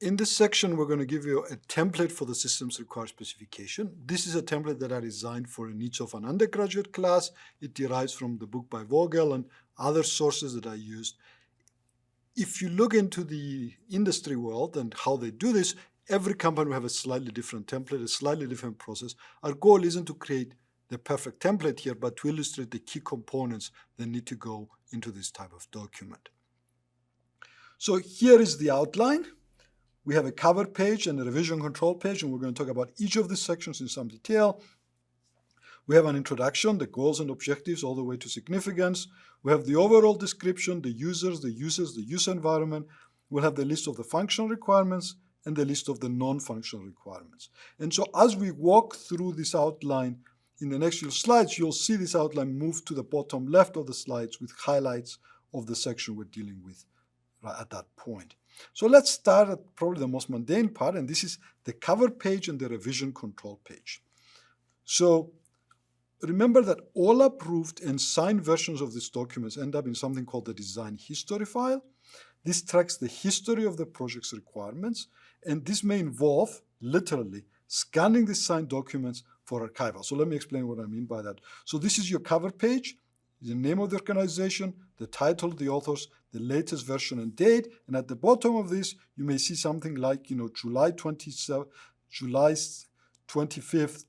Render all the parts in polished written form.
in this section, we're going to give you a template for the Systems Requirement Specification. This is a template that I designed for the needs of an undergraduate class. It derives from the book by Vogel and other sources that I used. If you look into the industry world and how they do this, every company will have a slightly different template, a slightly different process. Our goal isn't to create the perfect template here, but to illustrate the key components that need to go into this type of document. So here is the outline. We have a cover page and a revision control page, and we're going to talk about each of these sections in some detail. We have an introduction, the goals and objectives, all the way to significance. We have the overall description, the users, the user environment. We'll have the list of the functional requirements and the list of the non-functional requirements. And so as we walk through this outline in the next few slides, you'll see this outline move to the bottom left of the slides with highlights of the section we're dealing with right at that point. So let's start at probably the most mundane part, and this is the cover page and the revision control page. So remember that all approved and signed versions of these documents end up in something called the design history file. This tracks the history of the project's requirements, and this may involve, literally, scanning the signed documents for archival. So let me explain what I mean by that. So this is your cover page, the name of the organization, the title, the authors, the latest version and date, and at the bottom of this, you may see something like, July 25th,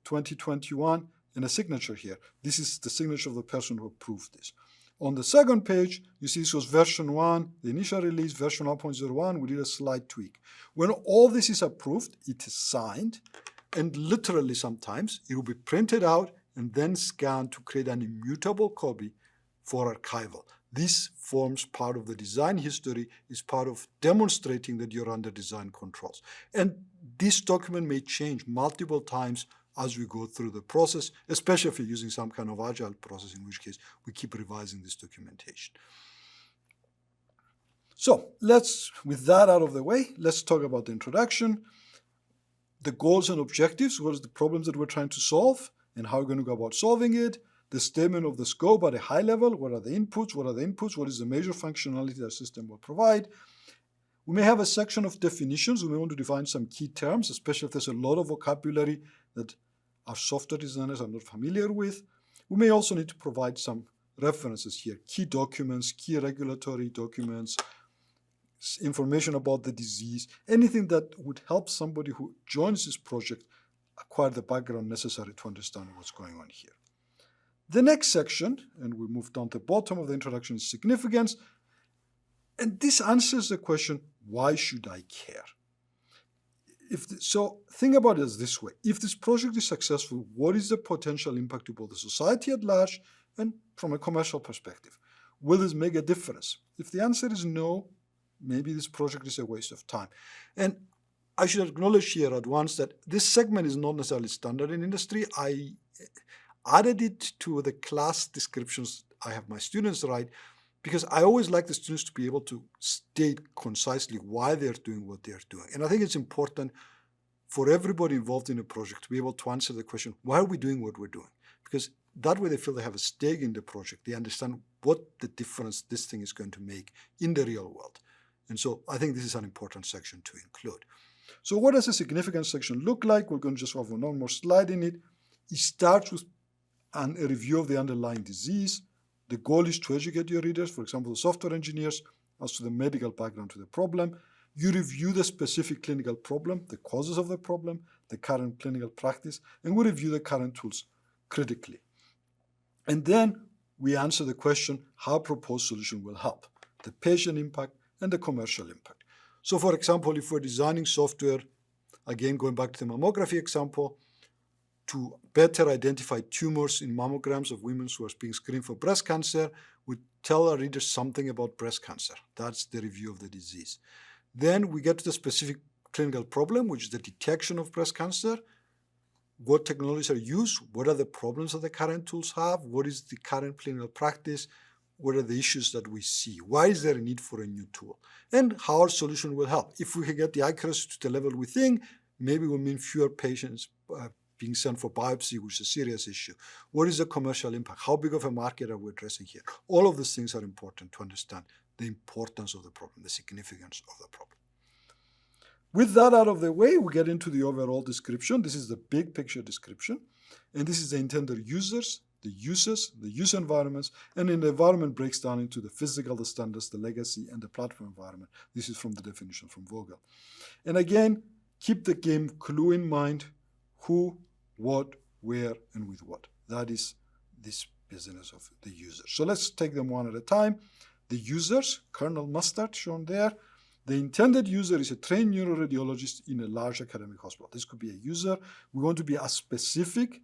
2021, and a signature here. This is the signature of the person who approved this. On the second page, you see this was version 1, the initial release, version 1.01, we did a slight tweak. When all this is approved, it is signed, and literally sometimes it will be printed out and then scanned to create an immutable copy for archival. This forms part of the design history, is part of demonstrating that you're under design controls. And this document may change multiple times as we go through the process, especially if you're using some kind of agile process, in which case we keep revising this documentation. So with that out of the way, let's talk about the introduction, the goals and objectives, what is the problems that we're trying to solve, and how we're going to go about solving it, the statement of the scope at a high level, what are the inputs, what is the major functionality that system will provide. We may have a section of definitions. We may want to define some key terms, especially if there's a lot of vocabulary that our software designers are not familiar with. We may also need to provide some references here, key documents, key regulatory documents, information about the disease, anything that would help somebody who joins this project acquire the background necessary to understand what's going on here. The next section, and we move down to the bottom of the introduction, is significance. And this answers the question, why should I care? So think about it as this way. If this project is successful, what is the potential impact to both the society at large and from a commercial perspective? Will this make a difference? If the answer is no, maybe this project is a waste of time. And I should acknowledge here at once that this segment is not necessarily standard in industry. I added it to the class descriptions I have my students write because I always like the students to be able to state concisely why they're doing what they're doing. And I think it's important for everybody involved in a project to be able to answer the question, why are we doing what we're doing? Because that way they feel they have a stake in the project. They understand what the difference this thing is going to make in the real world. And so I think this is an important section to include. So what does a significance section look like? We're going to just have one more slide in it. It starts with a review of the underlying disease. The goal is to educate your readers, for example, the software engineers, as to the medical background to the problem. You review the specific clinical problem, the causes of the problem, the current clinical practice, and we review the current tools critically. And then we answer the question, how a proposed solution will help, the patient impact and the commercial impact. So for example, if we're designing software, again, going back to the mammography example, to better identify tumors in mammograms of women who are being screened for breast cancer, we tell our readers something about breast cancer. That's the review of the disease. Then we get to the specific clinical problem, which is the detection of breast cancer. What technologies are used? What are the problems that the current tools have? What is the current clinical practice? What are the issues that we see? Why is there a need for a new tool? And how our solution will help. If we can get the accuracy to the level we think, maybe it will mean fewer patients being sent for biopsy, which is a serious issue. What is the commercial impact? How big of a market are we addressing here? All of these things are important to understand the importance of the problem, the significance of the problem. With that out of the way, we get into the overall description. This is the big picture description. And this is the intended users, the uses, the user environments, and in the environment breaks down into the physical, the standards, the legacy, and the platform environment. This is from the definition from Vogel. And again, keep the game clue in mind: who, what, where, and with what. That is this business of the users. So let's take them one at a time. The users, Colonel Mustard shown there. The intended user is a trained neuroradiologist in a large academic hospital. This could be a user. We want to be as specific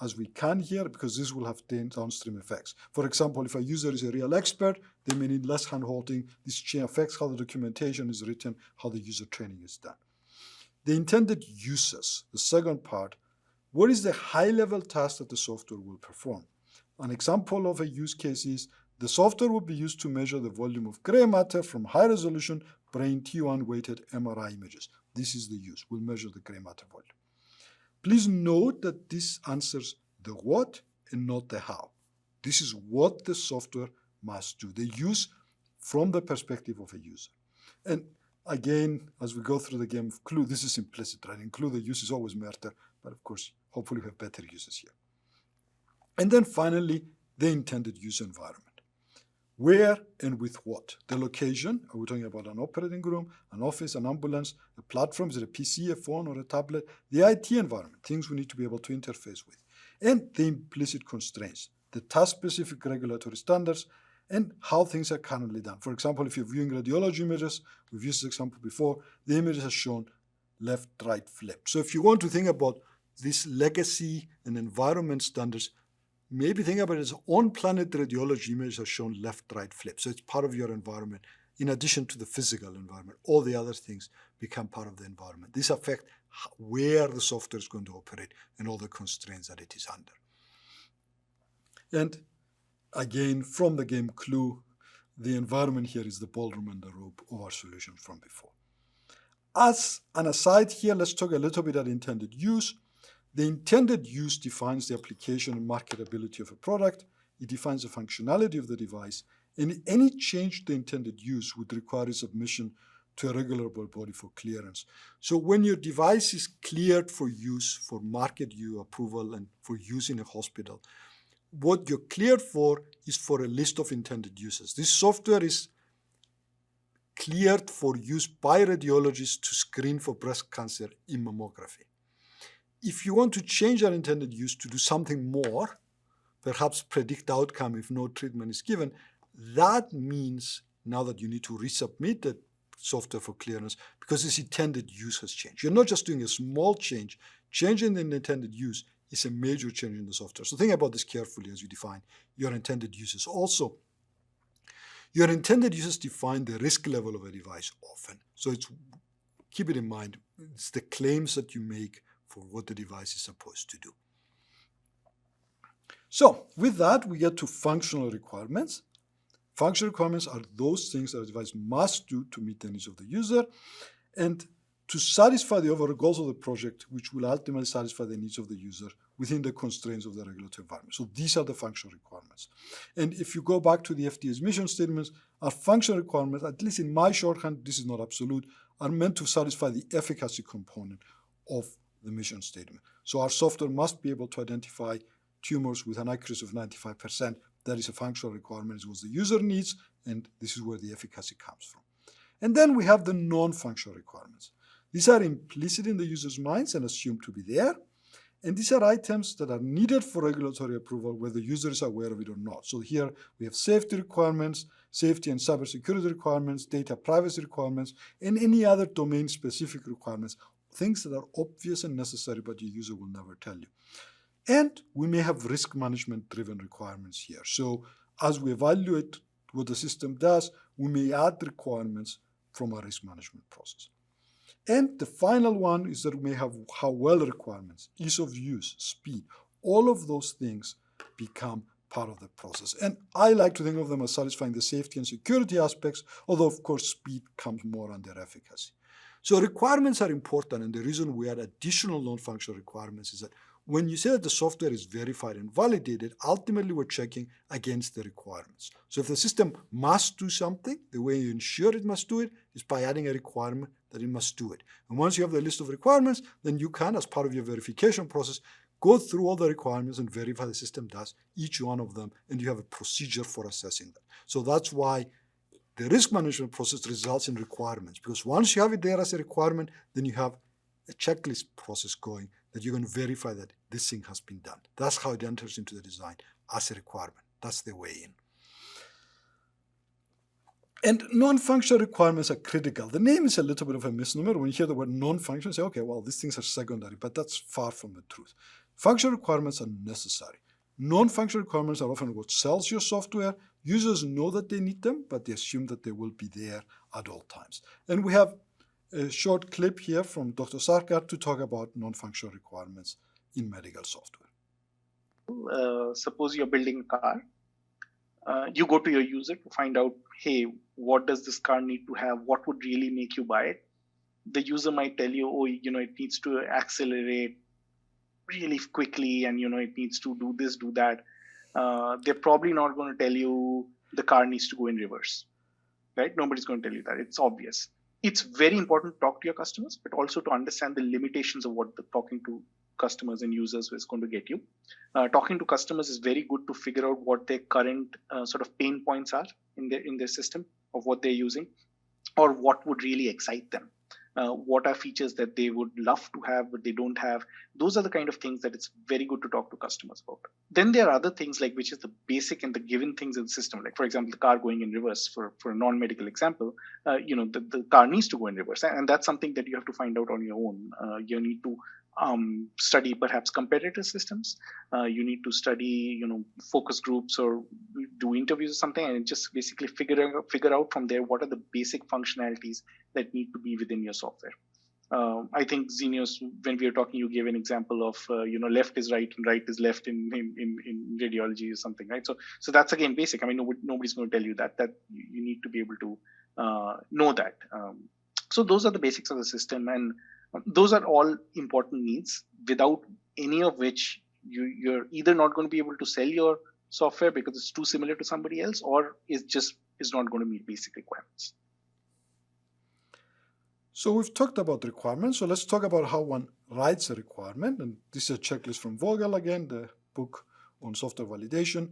as we can here because this will have downstream effects. For example, if a user is a real expert, they may need less hand-holding. This affects how the documentation is written, how the user training is done. The intended users, the second part, what is the high-level task that the software will perform? An example of a use case is the software will be used to measure the volume of gray matter from high-resolution brain T1 weighted MRI images. This is the use. We'll measure the gray matter volume. Please note that this answers the what and not the how. This is what the software must do. The use from the perspective of a user. And again, as we go through the game of clue, this is implicit, right? In clue, the use is always murder, but of course, hopefully we have better uses here. And then finally, the intended user environment. Where and with what? The location, are we talking about an operating room, an office, an ambulance, a platform, is it a PC, a phone, or a tablet? The IT environment, things we need to be able to interface with. And the implicit constraints, the task-specific regulatory standards, and how things are currently done. For example, if you're viewing radiology images, we've used this example before, the images are shown left, right, flip. So if you want to think about this legacy and environment standards, maybe think about it as on-planet radiology images are shown left, right, flip. So it's part of your environment. In addition to the physical environment, all the other things become part of the environment. These affect where the software is going to operate and all the constraints that it is under. And again, from the game clue, the environment here is the ballroom and the robe of our solution from before. As an aside here, let's talk a little bit about intended use. The intended use defines the application and marketability of a product. It defines the functionality of the device. And any change to the intended use would require a submission to a regulatory body for clearance. So when your device is cleared for use, for market use approval, and for use in a hospital, what you're cleared for is for a list of intended uses. This software is cleared for use by radiologists to screen for breast cancer in mammography. If you want to change that intended use to do something more, perhaps predict outcome if no treatment is given, that means now that you need to resubmit the software for clearance because its intended use has changed. You're not just doing a small change. Changing the intended use is a major change in the software. So think about this carefully as you define your intended uses. Also, your intended uses define the risk level of a device often. So keep it in mind. It's the claims that you make for what the device is supposed to do. So with that, we get to functional requirements. Functional requirements are those things that a device must do to meet the needs of the user and to satisfy the overall goals of the project, which will ultimately satisfy the needs of the user within the constraints of the regulatory environment. So these are the functional requirements. And if you go back to the FDA's mission statements, our functional requirements, at least in my shorthand, this is not absolute, are meant to satisfy the efficacy component of the mission statement. So our software must be able to identify tumors with an accuracy of 95%. That is a functional requirement. It's what the user needs, and this is where the efficacy comes from. And then we have the non-functional requirements. These are implicit in the user's minds and assumed to be there. And these are items that are needed for regulatory approval, whether the user is aware of it or not. So here we have safety requirements, safety and cybersecurity requirements, data privacy requirements, and any other domain-specific requirements, things that are obvious and necessary, but your user will never tell you. And we may have risk management-driven requirements here. So as we evaluate what the system does, we may add requirements from our risk management process. And the final one is that we may have how well requirements, ease of use, speed, all of those things become part of the process. And I like to think of them as satisfying the safety and security aspects, although of course speed comes more under efficacy. So requirements are important, and the reason we add additional non-functional requirements is that when you say that the software is verified and validated, ultimately we're checking against the requirements. So if the system must do something, the way you ensure it must do it is by adding a requirement that it must do it. And once you have the list of requirements, then you can, as part of your verification process, go through all the requirements and verify the system does each one of them, and you have a procedure for assessing them. So that's why the risk management process results in requirements, because once you have it there as a requirement, then you have a checklist process going that you're going to verify that this thing has been done. That's how it enters into the design, as a requirement. That's the way in. And non-functional requirements are critical. The name is a little bit of a misnomer. When you hear the word non-functional, you say, okay, well, these things are secondary, but that's far from the truth. Functional requirements are necessary. Non-functional requirements are often what sells your software. Users know that they need them, but they assume that they will be there at all times. And we have a short clip here from Dr. Sarkar to talk about non-functional requirements in medical software. Suppose you're building a car. You go to your user to find out, hey, what does this car need to have? What would really make you buy it? The user might tell you, oh, it needs to accelerate really quickly, and it needs to do this, do that. They're probably not going to tell you the car needs to go in reverse, right? Nobody's going to tell you that. It's obvious. It's very important to talk to your customers, but also to understand the limitations of what the talking to customers and users is going to get you. Talking to customers is very good to figure out what their current sort of pain points are in their system of what they're using, or what would really excite them. What are features that they would love to have but they don't have. Those are the kind of things that it's very good to talk to customers about. Then there are other things, like which is the basic and the given things in the system, like for example the car going in reverse. For a non-medical example, the car needs to go in reverse, and that's something that you have to find out on your own. You need to study perhaps competitor systems. You need to study focus groups or do interviews or something, and just basically figure out from there what are the basic functionalities that need to be within your software. I think Xenios, when we were talking, you gave an example of left is right and right is left in radiology or something, right? So that's again basic. I mean, nobody's going to tell you that you need to be able to know that. So those are the basics of the system, and those are all important needs, without any of which you're either not going to be able to sell your software because it's too similar to somebody else, or is not going to meet basic requirements. So we've talked about requirements. So let's talk about how one writes a requirement. And this is a checklist from Vogel again, the book on software validation.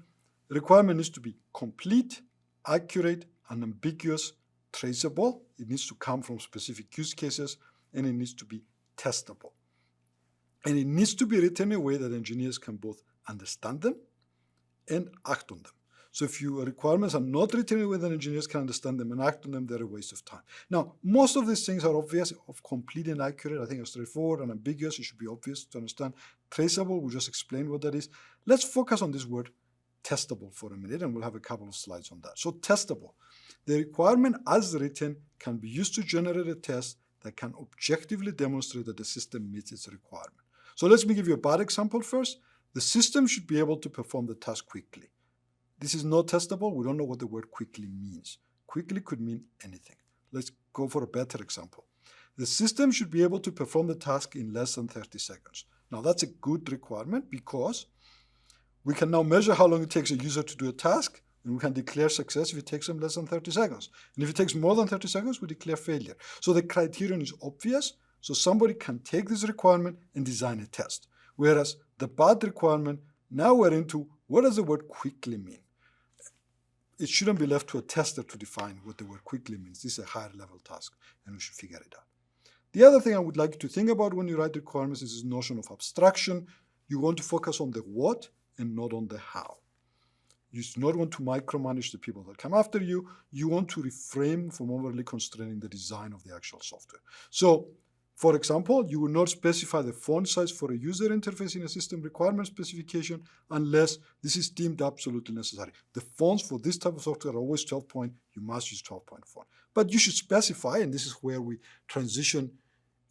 The requirement needs to be complete, accurate, unambiguous, traceable. It needs to come from specific use cases, and it needs to be testable. And it needs to be written in a way that engineers can both understand them and act on them. So if your requirements are not written in a way that engineers can understand them and act on them, they're a waste of time. Now, most of these things are obvious, of complete and accurate. I think it's straightforward and ambiguous. It should be obvious to understand. Traceable, we just explained what that is. Let's focus on this word testable for a minute, and we'll have a couple of slides on that. So testable. The requirement as written can be used to generate a test that can objectively demonstrate that the system meets its requirement. So let me give you a bad example first. The system should be able to perform the task quickly. This is not testable. We don't know what the word quickly means. Quickly could mean anything. Let's go for a better example. The system should be able to perform the task in less than 30 seconds. Now that's a good requirement because we can now measure how long it takes a user to do a task, and we can declare success if it takes them less than 30 seconds. And if it takes more than 30 seconds, we declare failure. So the criterion is obvious, so somebody can take this requirement and design a test. Whereas the bad requirement, now we're into what does the word quickly mean? It shouldn't be left to a tester to define what the word quickly means. This is a higher level task, and we should figure it out. The other thing I would like you to think about when you write requirements is this notion of abstraction. You want to focus on the what and not on the how. You do not want to micromanage the people that come after you. You want to refrain from overly constraining the design of the actual software. So, for example, you will not specify the font size for a user interface in a system requirement specification unless this is deemed absolutely necessary. The fonts for this type of software are always 12 point. You must use 12-point font. But you should specify, and this is where we transition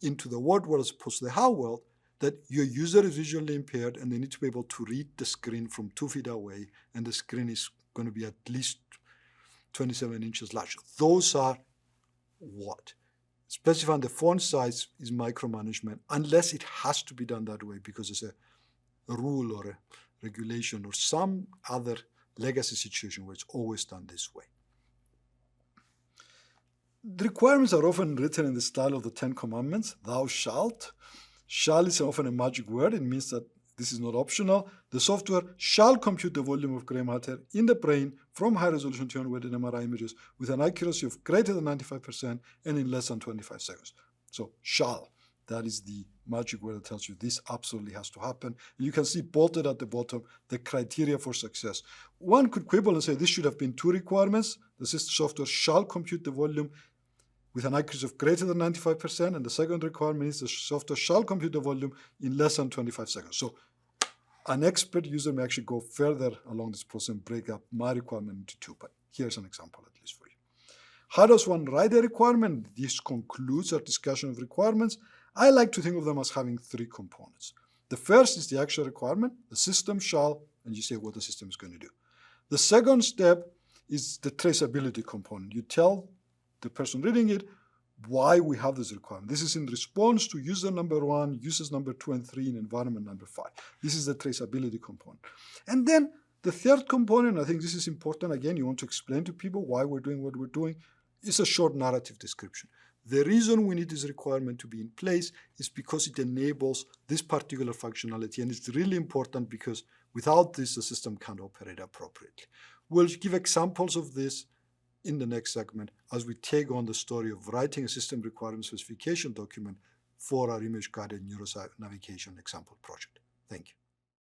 into the what world as opposed to the how world, that your user is visually impaired and they need to be able to read the screen from 2 feet away, and the screen is going to be at least 27 inches large. Those are what? Specifying the font size is micromanagement, unless it has to be done that way because it's a rule or a regulation or some other legacy situation where it's always done this way. The requirements are often written in the style of the Ten Commandments, thou shalt. Shall is often a magic word. It means that this is not optional. The software shall compute the volume of gray matter in the brain from high-resolution 200 MRI images with an accuracy of greater than 95% and in less than 25 seconds. So shall, that is the magic word that tells you this absolutely has to happen. And you can see bolted at the bottom the criteria for success. One could quibble and say this should have been two requirements. The system software shall compute the volume with an accuracy of greater than 95%, and the second requirement is the software shall compute the volume in less than 25 seconds. So an expert user may actually go further along this process and break up my requirement into two, but here's an example at least for you. How does one write a requirement? This concludes our discussion of requirements. I like to think of them as having three components. The first is the actual requirement, the system shall, and you say what the system is going to do. The second step is the traceability component. You tell the person reading it why we have this requirement. This is in response to user number 1, users number 2 and 3 in environment number 5. This is the traceability component. And then the third component, I think this is important, again, you want to explain to people why we're doing what we're doing, is a short narrative description. The reason we need this requirement to be in place is because it enables this particular functionality, and it's really important because without this, the system can't operate appropriately. We'll give examples of this in the next segment as we take on the story of writing a system requirement specification document for our image-guided neuroscience navigation example project. Thank you.